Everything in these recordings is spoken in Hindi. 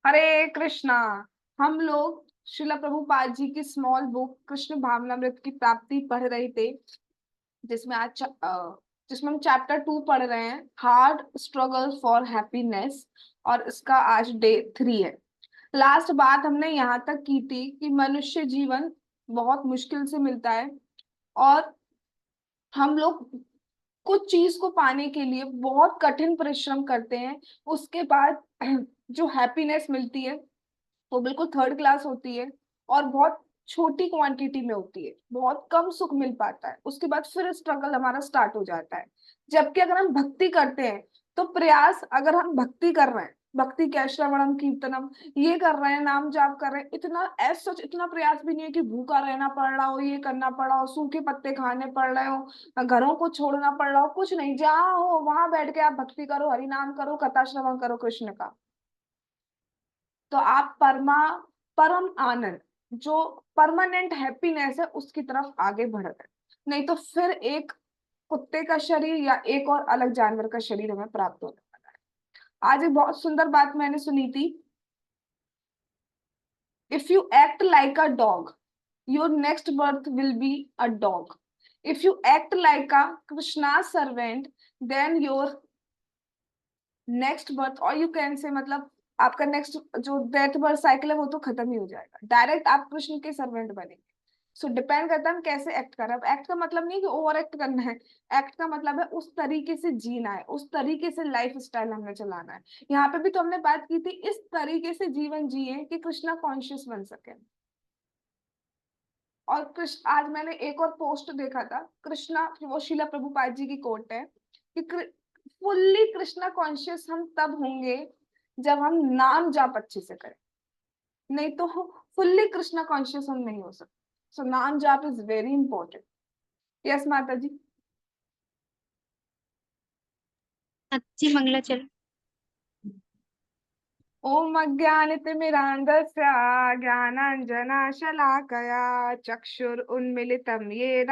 हरे कृष्णा। हम लोग श्रीला प्रभुपाद जी की स्मॉल बुक कृष्ण भावनामृत की प्राप्ति पढ़ रहे थे, जिसमें जिसमें हम चैप्टर 2 पढ़ रहे हैं, हार्ड स्ट्रगल फॉर हैप्पीनेस। और इसका आज डे 3 है। लास्ट बात हमने यहाँ तक की थी कि मनुष्य जीवन बहुत मुश्किल से मिलता है, और हम लोग कुछ चीज को पाने के लिए बहुत कठिन परिश्रम करते हैं। उसके बाद जो हैप्पीनेस मिलती है वो बिल्कुल थर्ड क्लास होती है, और बहुत छोटी क्वांटिटी में होती है, बहुत कम सुख मिल पाता है। उसके बाद फिर स्ट्रगल हमारा स्टार्ट हो जाता है। जबकि अगर हम भक्ति करते हैं तो प्रयास, अगर हम भक्ति कर रहे हैं, भक्ति क्या, श्रवणम कीर्तनम ये कर रहे हैं, नाम जाप कर रहे हैं, इतना एज सच इतना प्रयास भी नहीं है कि भूखा रहना पड़ रहा हो, ये करना पड़ रहा हो, सूखे पत्ते खाने पड़ रहे हो, घरों को छोड़ना पड़ रहा हो, कुछ नहीं। जहाँ हो वहां बैठ के आप भक्ति करो, हरि नाम करो, कथा श्रवण करो कृष्ण का, तो आप परम आनंद, जो परमानेंट हैप्पीनेस है, उसकी तरफ आगे बढ़ रहे हैं। नहीं तो फिर एक कुत्ते का शरीर या एक और अलग जानवर का शरीर हमें प्राप्त होने वाला है। आज एक बहुत सुंदर बात मैंने सुनी थी। If you act like a dog, your next birth will be a dog. If you act like a Krishna servant, then your next birth, और यू कैन से, मतलब आपका नेक्स्ट जो डेथ बर्थ साइकिल है वो तो खत्म ही हो जाएगा, डायरेक्ट आप कृष्ण के सर्वेंट बनेंगे। सो डिपेंड करता है हम कैसे एक्ट कर रहे हैं। अब एक्ट का मतलब नहीं कि ओवर एक्ट करना है, एक्ट का मतलब है उस तरीके से जीना है, उस तरीके से लाइफ स्टाइल हमने चलाना है। यहाँ पे भी तो हमने बात की थी, इस तरीके से जीवन जिए कि कृष्णा कॉन्शियस बन सके। और कृष्ण, आज मैंने एक और पोस्ट देखा था, कृष्णा, वो शीला प्रभुपाद जी की कोट है कि फुल्ली कृष्णा कॉन्शियस हम तब होंगे जब हम नाम जाप अच्छे से करें, नहीं तो फुल्ली कृष्णा कॉन्शियस हम नहीं हो सकते। सो नाम जाप इज वेरी इंपॉर्टेंट। यस माता जी। अच्छी मंगलाचरण। ओम अज्ञानतिमिरान्धस्य ज्ञानाञ्जनशलाकया चक्षुरुन्मीलितं येन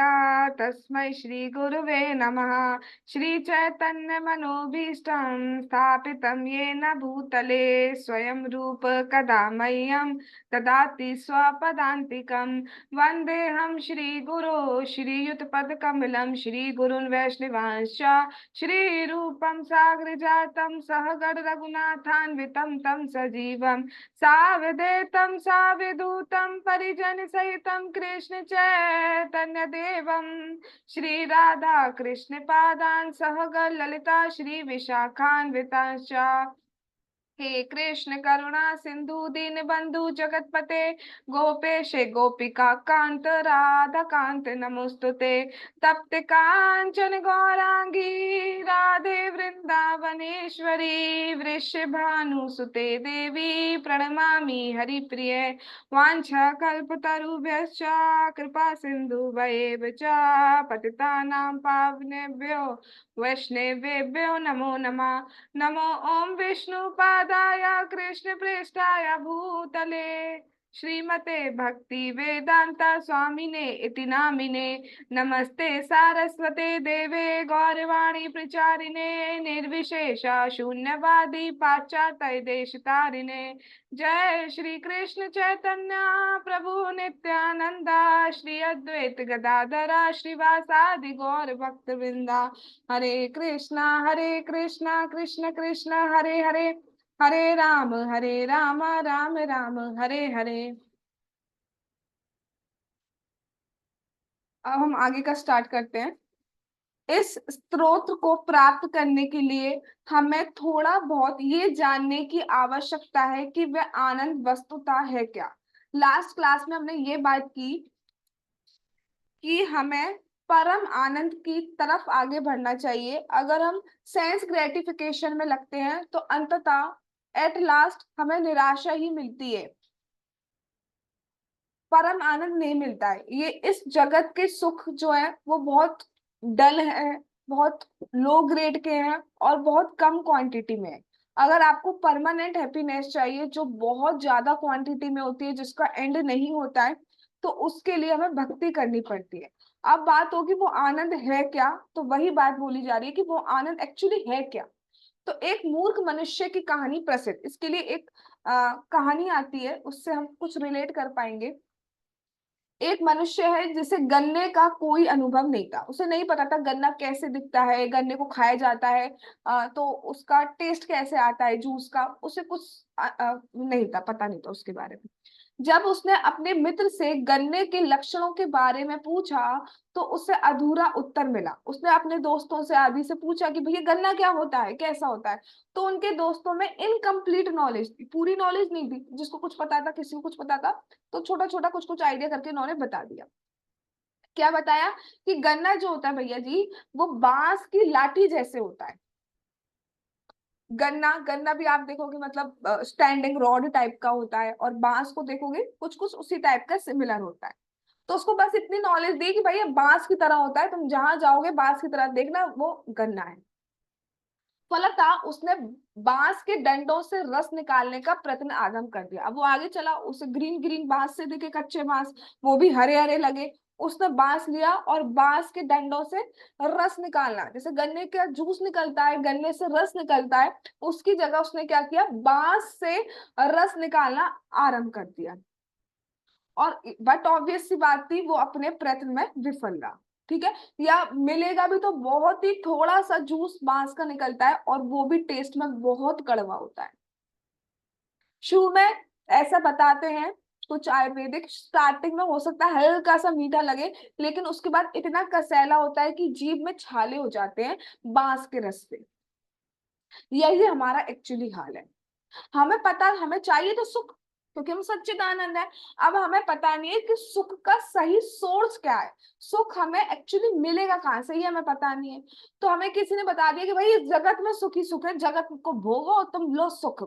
तस्मै श्रीगुरुवे नमः। श्रीचैतन्यमनोभीष्टं स्थापितं येन भूतले स्वयं रूप कदा मह्यं ददाति स्वपदान्तिकं। वन्देऽहं श्रीगुरो श्रीयुतपदकमलं श्रीगुरुन् वैष्णवांश्च श्रीरूपं साग्रजातं सहगण रघुनाथान्वितं तं सजीवं सावधेतं साविदूतं परिजनसहितं कृष्ण चैतन्यदेवं श्रीराधा कृष्ण पादान् सहगण ललिता श्रीविशाखान्वितांश्च। हे कृष्ण करुणा सिंधु दीन बंधु जगतपते गोपेश गोपिका कांत राधा कांत नमोस्तुते। तप्त कांचन गौरांगी राधे वृंदावनेश्वरी वृषभानुसुते देवी प्रणमामि हरिप्रिये। वाञ्छा कल्पतरुभ्यश्च कृपा सिन्धुभ्येव च पतितानां पावनेभ्यो वैष्णवेभ्यो नमो नमः। नमो ओम विष्णुपादाय कृष्णप्रेष्ठाय भूतले श्रीमते भक्ति वेदांता स्वामिने इति नामिने। नमस्ते सारस्वते देवे गौरवाणी प्रचारिणे निर्विशेष शून्यवादी पाश्चात्य देशतारिणे। जय श्री कृष्ण चैतन्य प्रभु नित्यानंदा श्री अद्वैत गदाधरा श्रीवासादि गौर भक्त वृंदा। हरे कृष्णा कृष्ण कृष्ण हरे हरे, हरे राम राम राम हरे हरे। अब हम आगे का स्टार्ट करते हैं। इस स्तोत्र को प्राप्त करने के लिए हमें थोड़ा बहुत ये जानने की आवश्यकता है कि वह आनंद वस्तुतः है क्या। लास्ट क्लास में हमने ये बात की कि हमें परम आनंद की तरफ आगे बढ़ना चाहिए। अगर हम सेंस ग्रेटिफिकेशन में लगते हैं तो अंततः एट लास्ट हमें निराशा ही मिलती है, परम आनंद नहीं मिलता है। ये इस जगत के सुख जो है वो बहुत डल है, बहुत लो ग्रेड के हैं, और बहुत कम क्वांटिटी में है। अगर आपको परमानेंट हैप्पीनेस चाहिए जो बहुत ज्यादा क्वांटिटी में होती है, जिसका एंड नहीं होता है, तो उसके लिए हमें भक्ति करनी पड़ती है। अब बात होगी वो आनंद है क्या, तो वही बात बोली जा रही है कि वो आनंद एक्चुअली है क्या। तो एक मूर्ख मनुष्य की कहानी प्रसिद्ध, इसके लिए एक कहानी आती है, उससे हम कुछ रिलेट कर पाएंगे। एक मनुष्य है जिसे गन्ने का कोई अनुभव नहीं था, उसे नहीं पता था गन्ना कैसे दिखता है, गन्ने को खाया जाता है, तो उसका टेस्ट कैसे आता है जूस का, उसे कुछ नहीं था, पता नहीं था उसके बारे में। जब उसने अपने मित्र से गन्ने के लक्षणों के बारे में पूछा तो उसे अधूरा उत्तर मिला। उसने अपने दोस्तों से आदि से पूछा कि भैया गन्ना क्या होता है, कैसा होता है, तो उनके दोस्तों में इनकम्प्लीट नॉलेज थी, पूरी नॉलेज नहीं थी, जिसको कुछ पता था किसी को कुछ पता था, तो छोटा छोटा कुछ कुछ आइडिया करके उन्होंने बता दिया। क्या बताया कि गन्ना जो होता है भैया जी, वो बांस की लाठी जैसे होता है। गन्ना गन्ना भी आप देखोगे मतलब स्टैंडिंग रॉड टाइप का होता है, और बांस को देखोगे कुछ कुछ उसी टाइप का सिमिलर होता है। तो उसको बस इतनी नॉलेज दी कि भाई ये बांस की तरह होता है, तुम जहां जाओगे बांस की तरह देखना, वो गन्ना है। फलतः उसने बांस के डंडों से रस निकालने का प्रयत्न आरंभ कर दिया। अब वो आगे चला, उसे ग्रीन ग्रीन बांस से दिखे, कच्चे बांस, वो भी हरे हरे लगे। उसने बांस लिया और बांस के डंडों से रस निकालना, जैसे गन्ने का जूस निकलता है, गन्ने से रस निकलता है, उसकी जगह उसने क्या किया, बांस से रस निकालना आरंभ कर दिया। और बट ऑब्वियस सी बात थी, वो अपने प्रयत्न में विफल रहा। ठीक है, या मिलेगा भी तो बहुत ही थोड़ा सा जूस बांस का निकलता है, और वो भी टेस्ट में बहुत कड़वा होता है। शुरू में ऐसा बताते हैं कुछ आयुर्वेदिक, स्टार्टिंग में हो सकता है हल्का सा मीठा लगे, लेकिन उसके बाद इतना कसैला होता है कि जीभ में छाले हो जाते हैं बांस के रस से। यही हमारा एक्चुअली हाल है। हमें पता, हमें चाहिए तो सुख, क्योंकि हम सच्चिदानंद है। अब हमें पता नहीं है कि सुख का सही सोर्स क्या है, सुख हमें एक्चुअली मिलेगा कहाँ से, ये हमें पता नहीं है। तो हमें किसी ने बता दिया कि भाई इस जगत में सुख ही सुख है, जगत को भोगो और तुम लो सुख।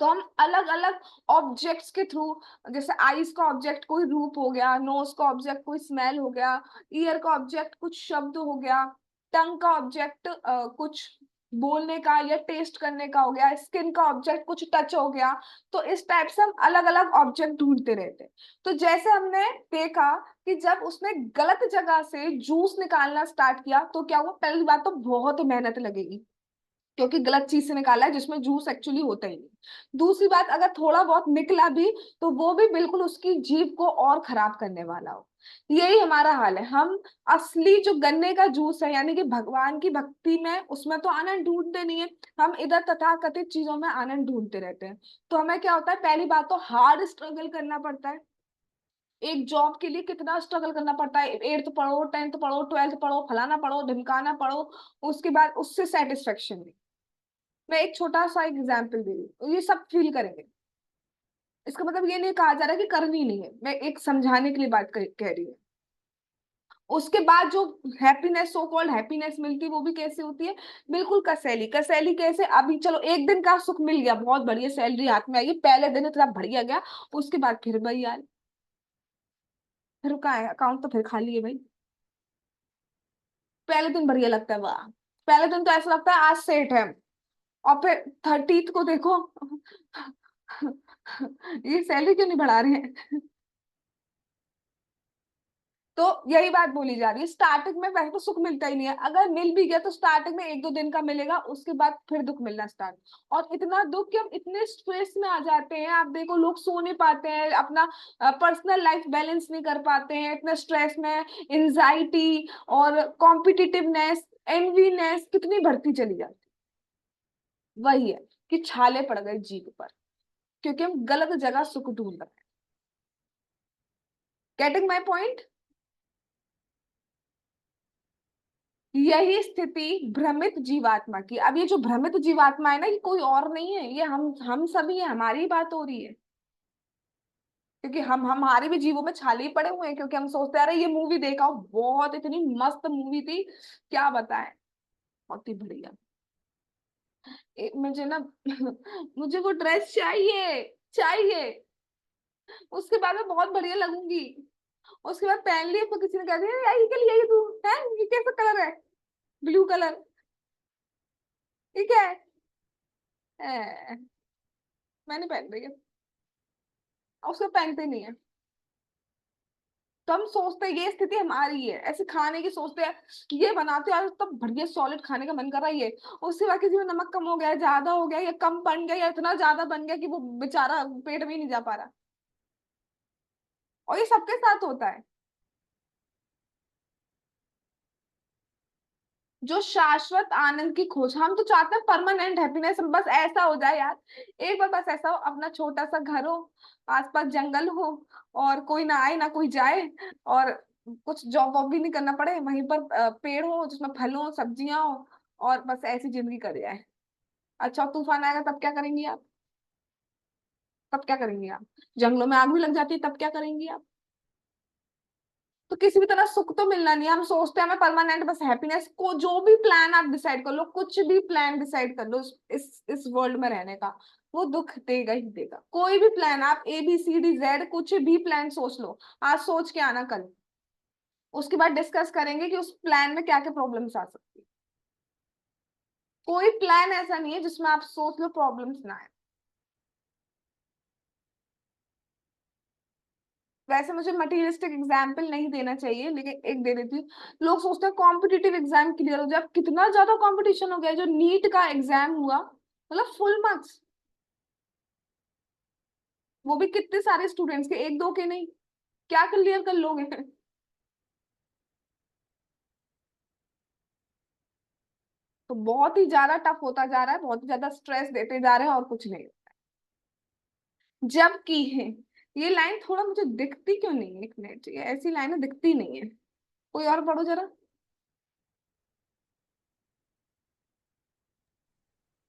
तो हम अलग अलग ऑब्जेक्ट्स के थ्रू, जैसे आईज का ऑब्जेक्ट कोई रूप हो गया, नोज का ऑब्जेक्ट कोई स्मेल हो गया, ईयर का ऑब्जेक्ट कुछ शब्द हो गया, टंग का ऑब्जेक्ट कुछ बोलने का या टेस्ट करने का हो गया, स्किन का ऑब्जेक्ट कुछ टच हो गया। तो इस टाइप से हम अलग अलग ऑब्जेक्ट ढूंढते रहते हैं। तो जैसे हमने देखा कि जब उसने गलत जगह से जूस निकालना स्टार्ट किया तो क्या हुआ, पहली बात तो बहुत मेहनत लगेगी, क्योंकि गलत चीज से निकाला है जिसमें जूस एक्चुअली होता ही नहीं। दूसरी बात, अगर थोड़ा बहुत निकला भी तो वो भी बिल्कुल उसकी जीभ को और खराब करने वाला हो। यही हमारा हाल है। हम असली जो गन्ने का जूस है, यानी कि भगवान की भक्ति में, उसमें तो आनंद ढूंढते नहीं है, हम इधर तथाकथित चीजों में आनंद ढूंढते रहते हैं। तो हमें क्या होता है, पहली बात तो हार्ड स्ट्रगल करना पड़ता है। एक जॉब के लिए कितना स्ट्रगल करना पड़ता है, 8th पढ़ो, 10th पढ़ो, 12th पढ़ो, फलाना पढ़ो, ढिमकाना पढ़ो, उसके बाद उससे सेटिस्फेक्शन नहीं। मैं एक छोटा सा एग्जाम्पल दे रही हूँ, ये सब फील करेंगे। इसका मतलब ये नहीं कहा जा रहा कि करनी नहीं है, मैं एक समझाने के लिए बात कह रही हूँ। उसके बाद जो हैप्पीनेस, सो कॉल्ड हैप्पीनेस मिलती है, वो भी कैसे होती है, बिल्कुल कसैली। कसैली कैसे, अभी चलो एक दिन का सुख मिल गया, बहुत बढ़िया, सैलरी हाथ में आई, पहले दिन इतना बढ़िया गया, उसके बाद फिर भाई यार, फिर कहाँ है, अकाउंट तो फिर खाली है भाई। पहले दिन बढ़िया लगता है, वाह, पहले दिन तो ऐसा लगता है आज सेट है, और फिर 30th को देखो ये सैलरी क्यों नहीं बढ़ा रहे हैं। तो यही बात बोली जा रही है, स्टार्टिंग में वैसे तो सुख मिलता ही नहीं है, अगर मिल भी गया तो स्टार्टिंग में 1-2 दिन का मिलेगा, उसके बाद फिर दुख मिलना स्टार्ट। और इतना दुख कि हम इतने स्ट्रेस में आ जाते हैं, आप देखो लोग सो नहीं पाते हैं, अपना पर्सनल लाइफ बैलेंस नहीं कर पाते हैं, इतने स्ट्रेस में, एंजाइटी और कॉम्पिटिटिवनेस, एनवीनेस कितनी बढ़ती चली जाती। वही है कि छाले पड़ गए जीभ पर, क्योंकि हम गलत जगह सुख ढूंढ रहे हैं। Getting my point. यही स्थिति भ्रमित जीवात्मा की। अब ये जो भ्रमित जीवात्मा है ना, ये कोई और नहीं है, ये हम सभी है, हमारी ही बात हो रही है। क्योंकि हम हमारे भी जीवों में छाले ही पड़े हुए हैं, क्योंकि हम सोचते आ रहे ये मूवी देखा हो, बहुत इतनी मस्त मूवी थी, क्या बताएं, बहुत ही बढ़िया। मुझे ना मुझे वो ड्रेस चाहिए, चाहिए, उसके बाद मैं बहुत बढ़िया लगूंगी। उसके बाद पहन ली तो किसी ने कह दिया यही के लिए, यही तू है, ये कैसा कलर है, ब्लू कलर, ठीक है, मैंने पहन रही है, और उसको पहनते नहीं है। तो हम सोचते हैं ये स्थिति हमारी है, ऐसे खाने की सोचते हैं, ये बनाते हैं यार तब बढ़िया सॉलिड खाने का मन कर रहा है, ये उसके बाद किसी में नमक कम हो गया, ज्यादा हो गया, या कम बन गया, या इतना ज्यादा बन गया कि वो बेचारा पेट में ही नहीं जा पा रहा। और ये सबके साथ होता है। जो शाश्वत आनंद की खोज, हम तो चाहते हैं परमानेंट हैप्पीनेस, बस ऐसा हो जाए यार, एक बार बस ऐसा हो, अपना छोटा सा घर हो, आसपास जंगल हो, और कोई ना आए ना कोई जाए, और कुछ जॉब वॉब भी नहीं करना पड़े, वहीं पर पेड़ हो जिसमें फल हो सब्जियां हो, और बस ऐसी जिंदगी कर जाए। अच्छा तूफान आएगा तब क्या करेंगी आप? तब क्या करेंगी आप? जंगलों में आग भी लग जाती है तब क्या करेंगी आप? तो किसी भी तरह सुख तो मिलना नहीं है, हम सोचते हैं हमें परमानेंट बस हैप्पीनेस को, जो भी प्लान आप डिसाइड कर लो, कुछ भी प्लान डिसाइड कर लो इस वर्ल्ड में रहने का, वो दुख देगा ही देगा। कोई भी प्लान आप ABCD Z कुछ भी प्लान सोच लो, आज सोच के आना कल, उसके बाद डिस्कस करेंगे कि उस प्लान में क्या क्या प्रॉब्लम्स आ सकती है। कोई प्लान ऐसा नहीं है जिसमें आप सोच लो प्रॉब्लम्स ना आए। वैसे मुझे मटेरियलिस्टिक एग्जाम्पल नहीं देना चाहिए, लेकिन एक दे देती हूँ। लोग सोचते हैं कॉम्पिटिटिव एग्जाम क्लियर हो जाए, अब कितना ज्यादा कंपटीशन हो गया है। जो नीट का एग्जाम हुआ, मतलब फुल मार्क्स, वो भी कितने सारे स्टूडेंट्स के, एक दो के नहीं, क्या क्लियर कर लोगे? तो बहुत ही ज्यादा टफ होता जा रहा है, बहुत ही ज्यादा स्ट्रेस देते जा रहे हैं, और कुछ नहीं। जबकि है, ये लाइन थोड़ा मुझे दिखती क्यों नहीं है, एक मिनट, ये ऐसी लाइनें दिखती नहीं है, कोई और पढ़ो जरा।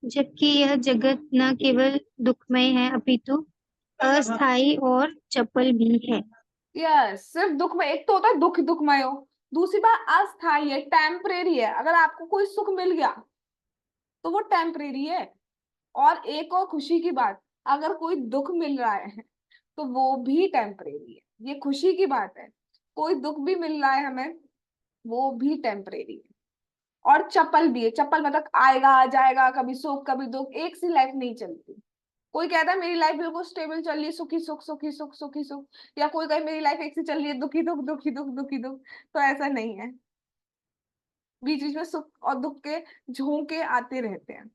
जबकि यह जगत न केवल दुखमय है अपितु अस्थाई और चपल भी है। यस, सिर्फ दुख में, एक तो होता है दुख दुखमय हो, दूसरी बात अस्थाई है, टेम्परेरी है। अगर आपको कोई सुख मिल गया तो वो टेम्परेरी है। और एक और खुशी की बात, अगर कोई दुख मिल रहा है तो वो भी टेम्परेरी है, ये खुशी की बात है। कोई दुख भी मिल रहा है हमें, वो भी टेम्परेरी है। और चपल भी है, चपल मतलब आएगा आ जाएगा, कभी सुख कभी दुख, एक सी लाइफ नहीं चलती। कोई कहता है मेरी लाइफ बिल्कुल स्टेबल चल रही है, सुखी सुख सुखी सुख सुखी सुख, या कोई कहे मेरी लाइफ एक सी चल रही है, दुखी दुख दुखी दुख दुखी दुख। तो ऐसा नहीं है, बीच बीच में सुख और दुख के झोंके आते रहते हैं।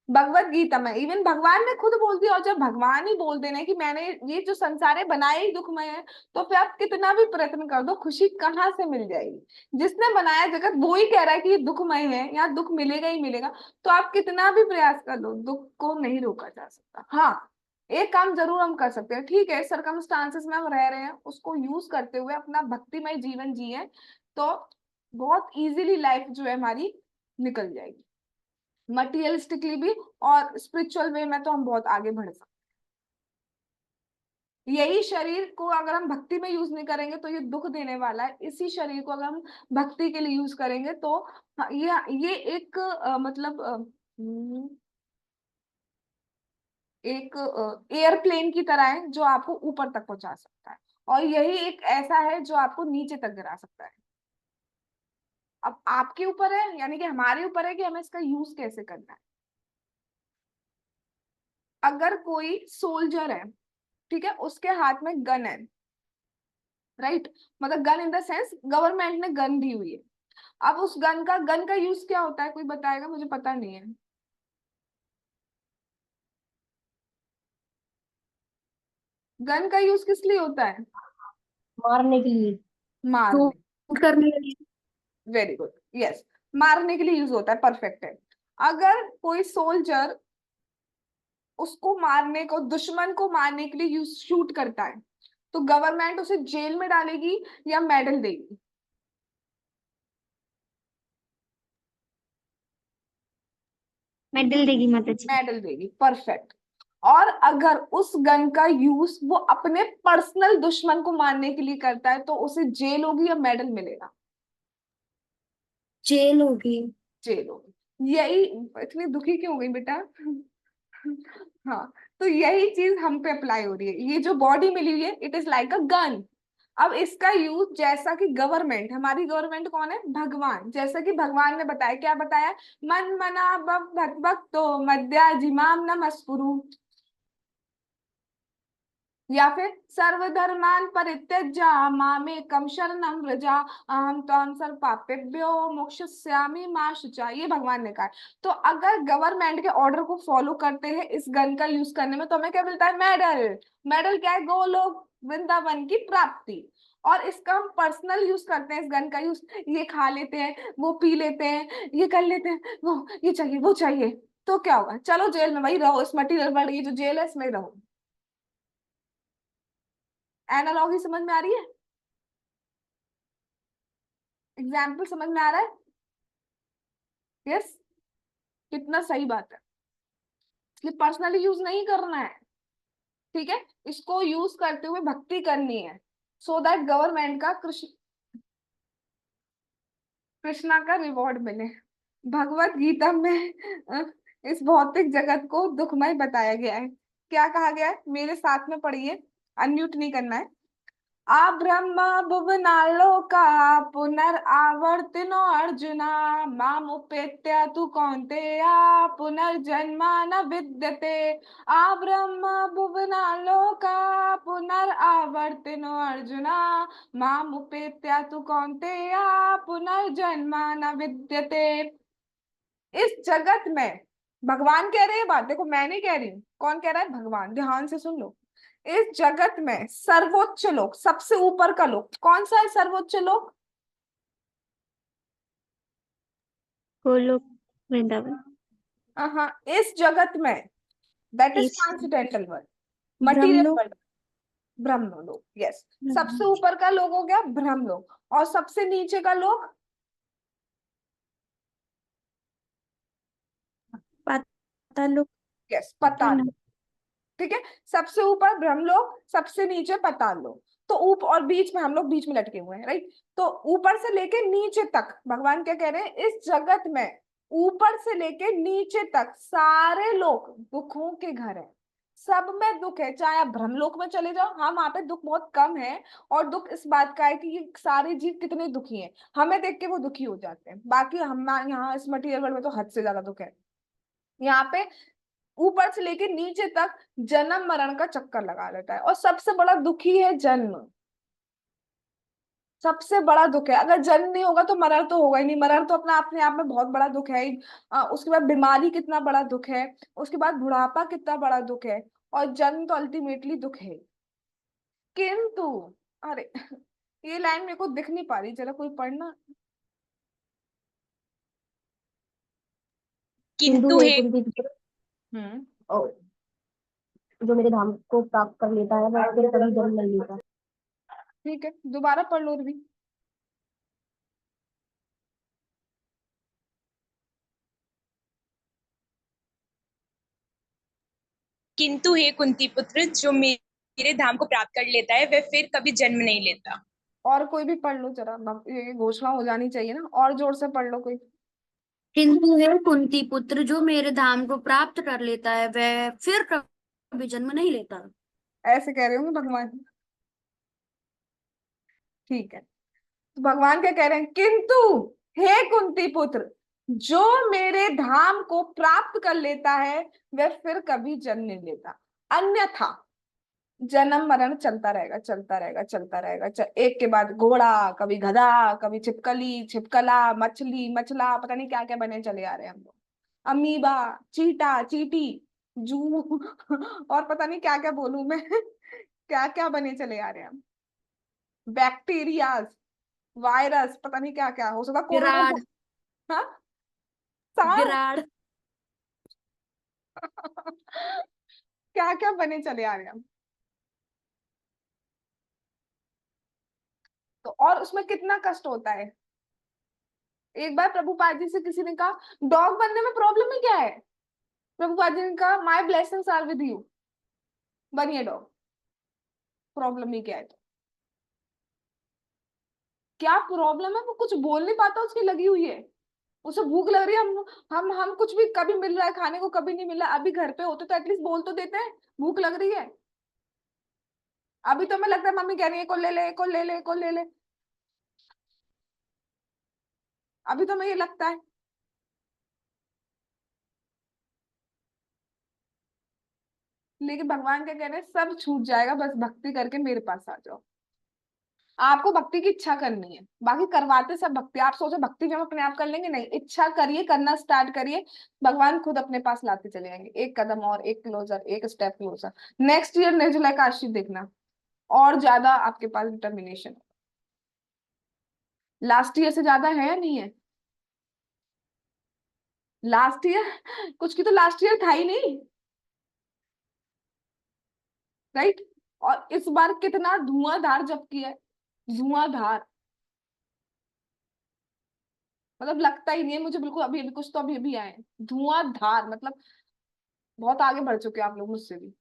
भगवत गीता में इवन भगवान ने खुद बोल दिया, और जब भगवान ही बोल देना कि मैंने ये जो संसार है बनाया ही दुखमय है, तो फिर आप कितना भी प्रयत्न कर दो, खुशी कहाँ से मिल जाएगी? जिसने बनाया जगत वो ही कह रहा है कि ये दुखमय है, यहाँ दुख मिलेगा ही मिलेगा, तो आप कितना भी प्रयास कर लो, दुख को नहीं रोका जा सकता। हाँ, एक काम जरूर हम कर सकते हैं, ठीक है, सरकमस्टांसेस में हम रह रहे हैं, उसको यूज करते हुए अपना भक्तिमय जीवन जिए, तो बहुत इजीली लाइफ जो है हमारी निकल जाएगी, मटीरियलिस्टिकली भी, और स्पिरिचुअल वे में तो हम बहुत आगे बढ़ सकते हैं। यही शरीर को अगर हम भक्ति में यूज नहीं करेंगे तो ये दुख देने वाला है, इसी शरीर को अगर हम भक्ति के लिए यूज करेंगे तो हाँ, ये एक मतलब एक एयरप्लेन की तरह है जो आपको ऊपर तक पहुंचा सकता है, और यही एक ऐसा है जो आपको नीचे तक गिरा सकता है। अब आपके ऊपर है, यानी कि हमारे ऊपर है कि हमें इसका यूज कैसे करना है। अगर कोई सोल्जर है, ठीक है, उसके हाथ में गन है, राइट, मतलब gun in the sense government ने गन दी हुई है। अब उस गन का यूज क्या होता है, कोई बताएगा? मुझे पता नहीं है। गन का यूज किस लिए होता है? मारने के लिए, मारने। शूट करने के लिए। वेरी गुड, यस, मारने के लिए यूज होता है, परफेक्ट है। अगर कोई सोल्जर उसको मारने को, दुश्मन को मारने के लिए यूज शूट करता है, तो गवर्नमेंट उसे जेल में डालेगी या मेडल देगी? मेडल देगी माता जी। मेडल देगी, परफेक्ट। और अगर उस गन का यूज वो अपने पर्सनल दुश्मन को मारने के लिए करता है, तो उसे जेल होगी या मेडल मिलेगा? जेल होगी। जेल होगी। यही, इतनी दुखी क्यों हो गई बेटा? हाँ, तो यही चीज हम पे अप्लाई हो रही है। ये जो बॉडी मिली हुई है, it is like a gun. अब इसका यूज, जैसा कि गवर्नमेंट, हमारी गवर्नमेंट कौन है? भगवान। जैसा कि भगवान ने बताया, क्या बताया? मन मना भक्त भक्तो मद्या जिमाम नमस्कुरु। या फिर सर्वधर्मान परित्यज्य मामेकं शरणं व्रज अहम त्वां सर्व पापेभ्यो मोक्षयिष्यामि मा शुचा, ये भगवान ने कहा है। तो अगर गवर्नमेंट के ऑर्डर को फॉलो करते हैं इस गन का यूज करने में, तो हमें क्या मिलता है? मेडल। मेडल क्या है? गोलोक वृंदावन की प्राप्ति। और इसका हम पर्सनल यूज करते हैं, इस गन का यूज, ये खा लेते हैं, वो पी लेते हैं, ये कर लेते हैं, वो ये चाहिए वो चाहिए, तो क्या होगा? चलो जेल में वही रहो, इस मटीरियल वर्ल्ड, ये जो जेल है इसमें ही रहो। एनालॉगी समझ में आ रही है? एग्जाम्पल समझ में आ रहा है? यस। कितना सही बात है। इसलिए पर्सनली यूज नहीं करना है, ठीक है? इसको यूज करते हुए भक्ति करनी है, सो दैट गवर्नमेंट का कृष्णा का रिवॉर्ड मिले। भगवत गीता में इस भौतिक जगत को दुखमय बताया गया है। क्या कहा गया है? मेरे साथ में पढ़िए, अनम्यूट नहीं करना है। आ ब्रह्म भुवनालोका पुनरावर्तिनो अर्जुना मामुपेत्य तु कौन्तेया पुनर्जन्मा न विद्यते। आ ब्रह्म भुवनालोका पुनरावर्तिनो अर्जुना मामुपेत्य तु कौन्तेया पुनर्जन्मा न विद्यते। इस जगत में, भगवान कह रहे हैं बात, देखो मैं नहीं कह रही हूं, कौन कह रहा है? भगवान। ध्यान से सुन लो। इस जगत में सर्वोच्च लोक, सबसे ऊपर का लोक कौन सा है? सर्वोच्च लोक गोलोक वृंदावन। हाँ, इस जगत में, दैट इज इस ट्रांसेंडेंटल वर्ल्ड, मटीरियल ब्रह्मलोक। वर्ल्ड, ब्रह्मलोक। यस। सबसे ब्रह्म- ऊपर का लोक हो गया ब्रह्मलोक, और सबसे नीचे का लोक, पातालोक। यस, पता पाताल। ना। ठीक है। सबसे ऊपर ब्रह्मलोक, सबसे नीचे पाताल लोक। तो ऊपर और बीच में हम लोग बीच में लटके हुए हैं, राइट? तो ऊपर से लेके नीचे तक भगवान क्या कह रहे हैं? इस जगत में ऊपर से लेके नीचे तक सारे लोग दुखों के घर हैं। सब में दुख है, चाहे आप ब्रह्मलोक में चले जाओ, हाँ वहां पे दुख बहुत कम है। और दुख इस बात का है कि ये सारे जीव कितने दुखी हैं, हमें देख के वो दुखी हो जाते हैं। बाकी हम यहाँ इस मटीरियल वर्ल्ड में तो हद से ज्यादा दुख है। यहाँ पे ऊपर से लेके नीचे तक जन्म मरण का चक्कर लगा रहता है, और सबसे बड़ा दुखी है जन्म। सबसे बड़ा दुख है। अगर जन्म नहीं होगा तो मरण तो होगा ही नहीं। मरण तो अपना अपने आप में बहुत बड़ा दुख है ही। उसके बाद बीमारी कितना बड़ा दुख है, उसके बाद बुढ़ापा कितना बड़ा दुख है, और जन्म तो अल्टीमेटली दुख है। किंतु, अरे ये लाइन मेरे को दिख नहीं पा रही, जरा कोई पढ़ना। हिंदू किंतु है हे कुंती पुत्र, हम्म। और जो मेरे धाम को प्राप्त कर लेता है वह फिर कभी जन्म नहीं लेता। ठीक है, दोबारा पढ़ लो भी। किंतु हे कुंती पुत्र, जो मेरे धाम को प्राप्त कर लेता है वह फिर कभी जन्म नहीं लेता। और कोई भी पढ़ लो जरा, ये घोषणा हो जानी चाहिए ना, और जोर से पढ़ लो कोई। किंतु हे कुंती पुत्र, जो मेरे धाम को प्राप्त कर लेता है वह फिर कभी जन्म नहीं लेता। ऐसे कह रहे होंगे भगवान। ठीक है, तो भगवान क्या कह रहे हैं? किंतु हे कुंती पुत्र, जो मेरे धाम को प्राप्त कर लेता है वह फिर कभी जन्म नहीं लेता। अन्यथा जन्म मरण चलता रहेगा, चलता रहेगा, चलता रहेगा। एक के बाद घोड़ा, कभी गधा, कभी छिपकली, छिपकला, मछली, मछला, पता नहीं क्या क्या बने चले आ रहे हैं हम लोग। अमीबा, चीटा, चीटी, जू और पता नहीं क्या क्या बोलूं मैं क्या क्या बने चले आ रहे हैं हम। बैक्टीरियाज, वायरस, पता नहीं क्या क्या हो सकता, कोरोना। विराट। हाँ, सांप विराट। क्या क्या बने चले आ रहे हैं हम। तो और उसमें कितना कष्ट होता है। एक बार प्रभुपाद जी से किसी ने कहा, डॉग बनने में प्रॉब्लम ही क्या है? प्रभुपाद जी ने कहा, my blessings are with you, बनिए डॉग। प्रॉब्लम ही क्या है? तो क्या प्रॉब्लम है? वो कुछ बोल नहीं पाता, उसकी लगी हुई है, उसे भूख लग रही है। हम कुछ भी, कभी मिल रहा है खाने को, कभी नहीं मिल रहा। अभी घर पे होते तो एटलीस्ट बोल तो देते हैं, भूख लग रही है। अभी तो हमें लगता है मम्मी कह रही है को ले ले, को ले ले, को ले ले। अभी तो हमें ये लगता है। लेकिन भगवान क्या कह रहे हैं, सब छूट जाएगा, बस भक्ति करके मेरे पास आ जाओ। आपको भक्ति की इच्छा करनी है, बाकी करवाते सब भक्ति। आप सोचो भक्ति भी हम अपने आप कर लेंगे, नहीं, इच्छा करिए, करना स्टार्ट करिए, भगवान खुद अपने पास लाते चले जाएंगे। एक कदम और, एक क्लोजर, एक step closer. Next year Nirjala Ekadashi देखना, और ज्यादा आपके पास डिटर्मिनेशन। लास्ट ईयर से ज्यादा है या नहीं है? लास्ट ईयर कुछ की तो लास्ट ईयर था ही नहीं, राइट। और इस बार कितना धुआंधार जब किया है, धुआंधार, मतलब लगता ही नहीं है मुझे बिल्कुल अभी अभी कुछ तो अभी अभी आए हैं। धुआंधार मतलब बहुत आगे बढ़ चुके हैं आप लोग मुझसे भी।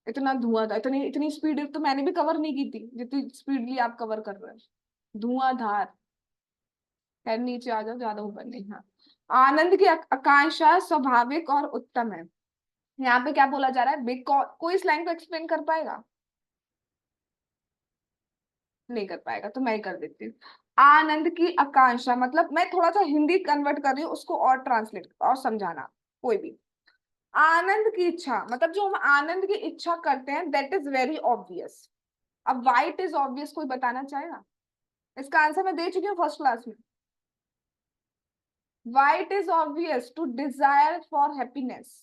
इतना धुआंधार, इतनी इतनी स्पीड तो मैंने भी कवर नहीं की थी जितनी स्पीडली आप कवर कर रहे हैं। धुआंधार। खैर नीचे आ जाओ, ज्यादा ऊपर नहीं। हाँ, आनंद की आकांक्षा स्वाभाविक और उत्तम है। यहाँ पे क्या बोला जा रहा है? बिकॉज, कोई इस लाइन को एक्सप्लेन कर पाएगा? नहीं कर पाएगा तो मैं ही कर देती हूँ। आनंद की आकांक्षा मतलब, मैं थोड़ा सा हिंदी कन्वर्ट कर रही हूँ उसको और ट्रांसलेट और समझाना कोई भी। आनंद की इच्छा मतलब जो हम आनंद की इच्छा करते हैं, दैट इज वेरी ऑब्वियस। अब वाई इट इज ऑब्वियस कोई बताना चाहेगा? इसका आंसर मैं दे चुकी हूँ फर्स्ट क्लास में। Why it is obvious? To desire for happiness.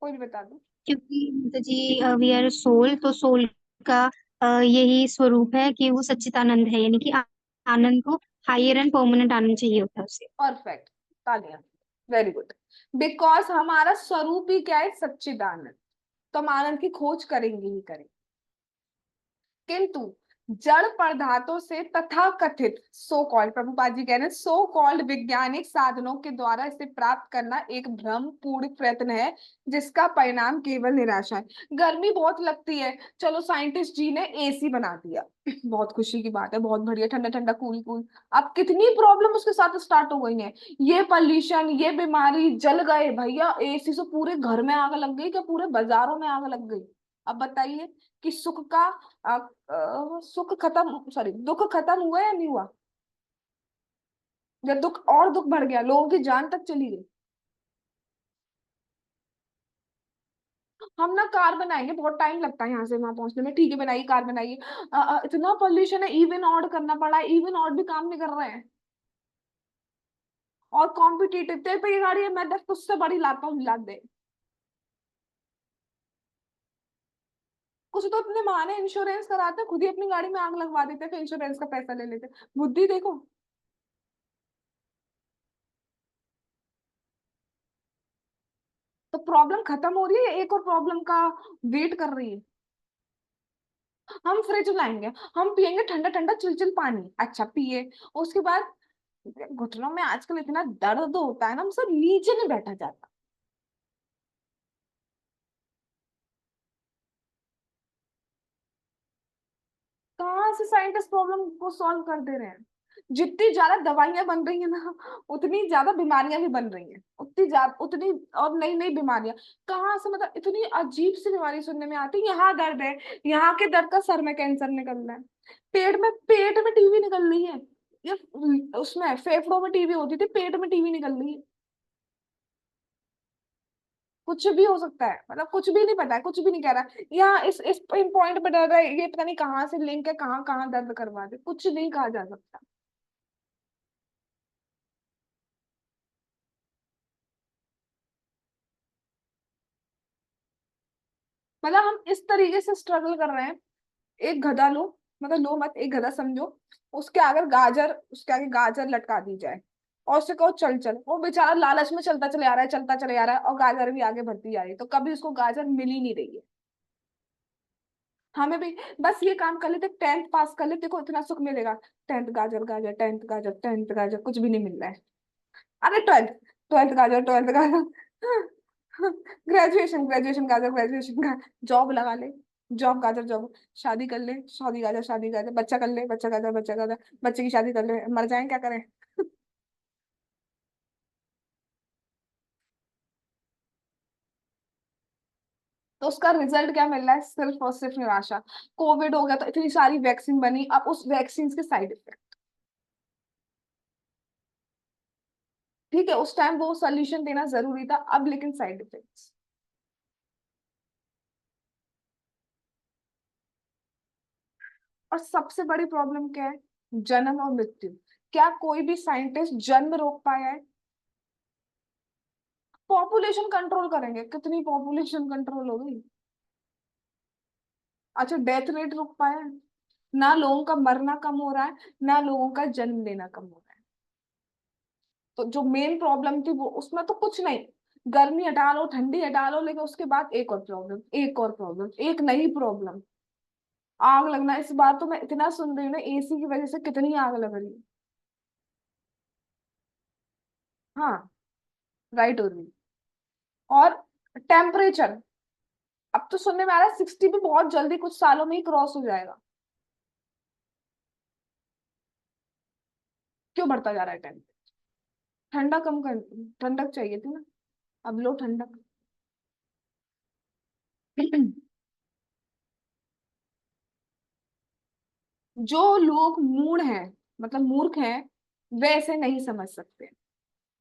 कोई भी बता दो। क्योंकि माता जी वी आर सोल, तो सोल का यही स्वरूप है कि वो सच्चिदानंद है, यानी कि आनंद को हायर एंड परमानेंट आनंद चाहिए होता है उसे। परफेक्ट, तालियां, वेरी गुड। बिकॉज हमारा स्वरूप ही क्या है? सच्चिदानंद। तो हम आनंद की खोज करेंगे ही करेंगे, किंतु जड़ पदार्थों से तथा कथित सो कॉल्ड, प्रभुपाद जी कह रहे हैं, सो कॉल्ड वैज्ञानिक साधनों के द्वारा इसे प्राप्त करना एक भ्रमपूर्ण प्रयत्न है, जिसका परिणाम केवल निराशा है। गर्मी बहुत लगती है, चलो साइंटिस्ट जी ने एसी बना दिया, बहुत खुशी की बात है, बहुत बढ़िया, ठंडा ठंडा कूल कूल। अब कितनी प्रॉब्लम उसके साथ स्टार्ट हो गई है, ये पॉल्यूशन, ये बीमारी, जल गए भैया एसी से, पूरे घर में आग लग गई क्या पूरे बाजारों में आग लग गई? अब बताइए कि सुख का सुख खत्म, सॉरी, दुख खत्म हुआ या नहीं हुआ? या दुख और दुख बढ़ गया, लोगों की जान तक चली गई। हम ना कार बनाएंगे, बहुत टाइम लगता है यहाँ से वहां पहुंचने में, ठीक है बनाइए कार बनाइए। इतना पॉल्यूशन है, इवन ऑड करना पड़ा है, इवन ऑड भी काम नहीं कर रहे हैं। और कॉम्पिटिटिव, तेरे पे ये गाड़ी है, मैं 10 तुझसे बड़ी लाता हूँ, ला दे। कुछ तो अपने माने इंश्योरेंस कराते, खुद ही अपनी गाड़ी में आग लगवा देते, फिर इंश्योरेंस का पैसा ले लेते। बुद्धि देखो। तो प्रॉब्लम खत्म हो रही है या एक और प्रॉब्लम का वेट कर रही है? हम फ्रिज लाएंगे, हम पियेंगे ठंडा ठंडा चिलचिल पानी, अच्छा पिए, उसके बाद घुटनों में आजकल इतना दर्द होता है ना, हमसे नीचे नहीं बैठा जाता। कहाँ से साइंटिस्ट प्रॉब्लम को सॉल्व कर दे रहे हैं? जितनी ज्यादा दवाइयां बन रही है ना, उतनी ज्यादा बीमारियां भी बन रही हैं, उतनी ज्यादा, उतनी और नई नई बीमारियां। कहाँ से, मतलब इतनी अजीब सी बीमारी सुनने में आती है, यहाँ दर्द है, यहाँ के दर्द का सर में कैंसर निकल रहा है, पेट में टीबी निकल रही है, ये उसमें फेफड़ों में टीबी होती थी, पेट में टीबी निकल रही है। कुछ भी हो सकता है, मतलब कुछ भी नहीं पता है, कुछ भी नहीं कह रहा। यहाँ इस पॉइंट पे डर रहा है, ये पता नहीं कहाँ से लिंक है, कहाँ कहाँ दर्द करवा दे, कुछ नहीं कहा जा सकता। मतलब हम इस तरीके से स्ट्रगल कर रहे हैं। एक गधा लो, मतलब लो मत, एक गधा समझो, उसके आगे गाजर लटका दी जाए, और उससे कहो चल चल, वो बेचारा लालच में चलता चले आ रहा है, चलता चले आ रहा है, और गाजर भी आगे बढ़ती जा रही है, तो कभी उसको गाजर मिल ही नहीं रही है। हमें भी बस ये काम कर लेते, 10th पास कर लेते, देखो इतना सुख मिलेगा। 10th गाजर गाजर, 10th गाजर, 10th गाजर, कुछ भी नहीं मिल रहा है। अरे 12th, 12th गाजर, 12th गाजर, ग्रेजुएशन, ग्रेजुएशन गाजर, ग्रेजुएशन का जॉब लगा ले, जॉब गाजर, जॉब, शादी कर ले, शादी गाजर, शादी गाजर, बच्चा कर ले, बच्चा गाजर, बच्चा गाजर, बच्चे की शादी कर ले, मर जाए क्या करें? तो उसका रिजल्ट क्या मिल रहा है? सिर्फ और सिर्फ निराशा। कोविड हो गया तो इतनी सारी वैक्सीन बनी, अब उस वैक्सीन के साइड इफेक्ट। ठीक है, उस टाइम वो सोल्यूशन देना जरूरी था, अब लेकिन साइड इफेक्ट्स। और सबसे बड़ी प्रॉब्लम क्या है? जन्म और मृत्यु। क्या कोई भी साइंटिस्ट जन्म रोक पाया है? पॉपुलेशन कंट्रोल करेंगे, कितनी पॉपुलेशन कंट्रोल हो गई? अच्छा, डेथ रेट रोक पाया है? ना लोगों का मरना कम हो रहा है, ना लोगों का जन्म लेना कम हो रहा है। तो जो मेन प्रॉब्लम थी वो, उसमें तो कुछ नहीं, गर्मी हटा लो, ठंडी हटा लो, लेकिन उसके बाद एक और प्रॉब्लम, एक और प्रॉब्लम, एक नई प्रॉब्लम, आग लगना। इस बार तो मैं इतना सुन रही हूँ ना, एसी की वजह से कितनी आग लग रही है। हाँ, राइट हो रही है। और टेम्परेचर, अब तो सुनने में आ रहा है 60 भी बहुत जल्दी कुछ सालों में ही क्रॉस हो जाएगा। क्यों बढ़ता जा रहा है टेम्परेचर? ठंडा कम कर, ठंडक चाहिए थी ना, अब लो ठंडक। जो लोग मूढ़ हैं, मतलब मूर्ख हैं, वैसे नहीं समझ सकते।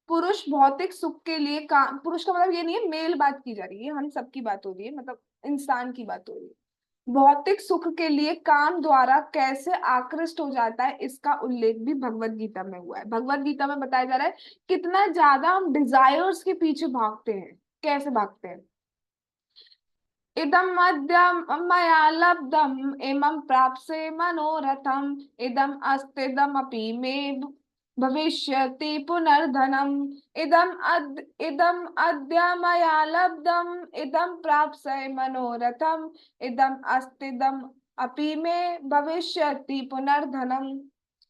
पुरुष भौतिक सुख के लिए काम, पुरुष का मतलब ये नहीं है मेल बात की जा रही है, हम सबकी बात हो रही है, मतलब इंसान की बात हो रही है। भौतिक सुख के लिए काम द्वारा कैसे आकृष्ट हो जाता है, इसका उल्लेख भी भगवत गीता में हुआ है। भगवत गीता में बताया जा रहा है कितना ज्यादा हम डिजायर्स के पीछे भागते हैं, कैसे भागते हैं। इदम मध्यम मया लब्धम इमं प्राप्से मनोरथम, इदम अस्तिदम अपि मे भविष्यति पुनर्धनम, इदम अद्य मया लब्धम इदम प्राप्से मनोरथम, इदम अस्तिदम अपि मे भविष्यति पुनर्धनम।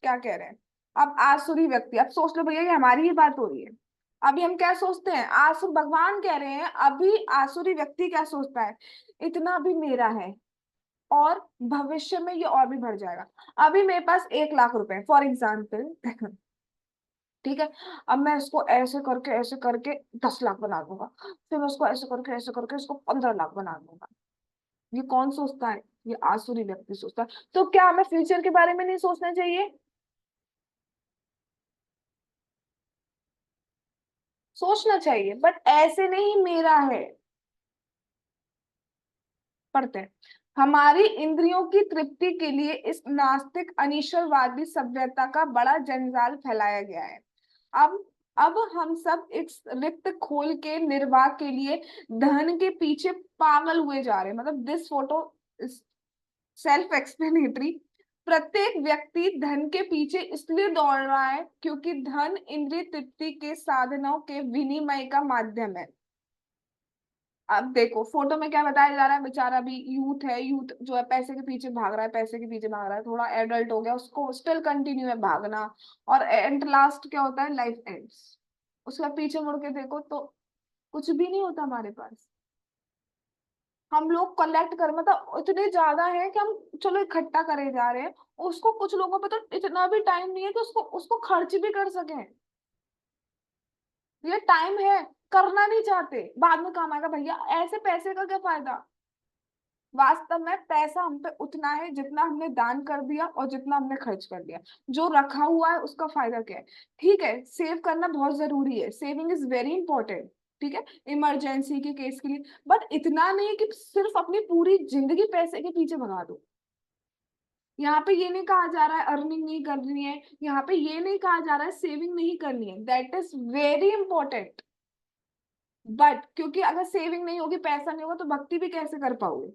क्या कह रहे हैं? अब आसुरी व्यक्ति, अब सोच लो भैया ये हमारी ही बात हो रही है। अभी हम क्या सोचते हैं, आसुर भगवान कह रहे हैं, अभी आसुरी व्यक्ति क्या सोचता है, इतना भी मेरा है और भविष्य में ये और भी बढ़ जाएगा। अभी मेरे पास 1 लाख रुपए फॉर एग्जाम्पल, ठीक है, अब मैं इसको ऐसे करके 10 लाख बना दूंगा, फिर मैं उसको ऐसे करके इसको 15 लाख बना दूंगा। ये कौन सोचता है? ये आसुरी व्यक्ति सोचता है। तो क्या हमें फ्यूचर के बारे में नहीं सोचना चाहिए? सोचना चाहिए, बट ऐसे नहीं मेरा है। पढ़ते हैं। हमारी इंद्रियों की तृप्ति के लिए इस नास्तिक अनीश्वरवादी सभ्यता का बड़ा जंजाल फैलाया गया है। अब अब हम सब इस रिक्त खोल के निर्वाह के लिए धन के पीछे पागल हुए जा रहे हैं। मतलब दिस फोटो सेल्फ एक्सप्लेनेटरी। प्रत्येक व्यक्ति धन के पीछे इसलिए दौड़ रहा है क्योंकि धन इंद्रिय तृप्ति के साधनों के विनिमय का माध्यम है। अब देखो फोटो में क्या बताया जा रहा है, बेचारा भी यूथ है, यूथ जो है पैसे के पीछे भाग रहा है, पैसे के पीछे भाग रहा है, थोड़ा एडल्ट हो गया, उसको स्टिल कंटिन्यू है भागना, और एंड लास्ट क्या होता है, लाइफ एंड्स। उसका पीछे मुड़ के देखो तो कुछ भी नहीं होता हमारे पास। हम लोग कलेक्ट कर, मतलब इतने ज्यादा है कि हम चलो इकट्ठा करे जा रहे हैं, उसको कुछ लोगों पे तो इतना भी टाइम नहीं है कि उसको उसको खर्च भी कर सके। ये टाइम है, करना नहीं चाहते, बाद में काम आएगा भैया, ऐसे पैसे का क्या फायदा। वास्तव में पैसा हम पे उतना है जितना हमने दान कर दिया और जितना हमने खर्च कर दिया। जो रखा हुआ है उसका फायदा क्या है? ठीक है, सेव करना बहुत जरूरी है, सेविंग इज वेरी इंपॉर्टेंट, ठीक है, इमरजेंसी के केस के लिए, बट इतना नहीं कि सिर्फ अपनी पूरी जिंदगी पैसे के पीछे भगा दो। यहाँ पे ये नहीं कहा जा रहा है अर्निंग नहीं करनी है, यहाँ पे ये नहीं कहा जा रहा है सेविंग नहीं करनी है, that is very important. But क्योंकि अगर सेविंग नहीं होगी, पैसा नहीं होगा, तो भक्ति भी कैसे कर पाओगे?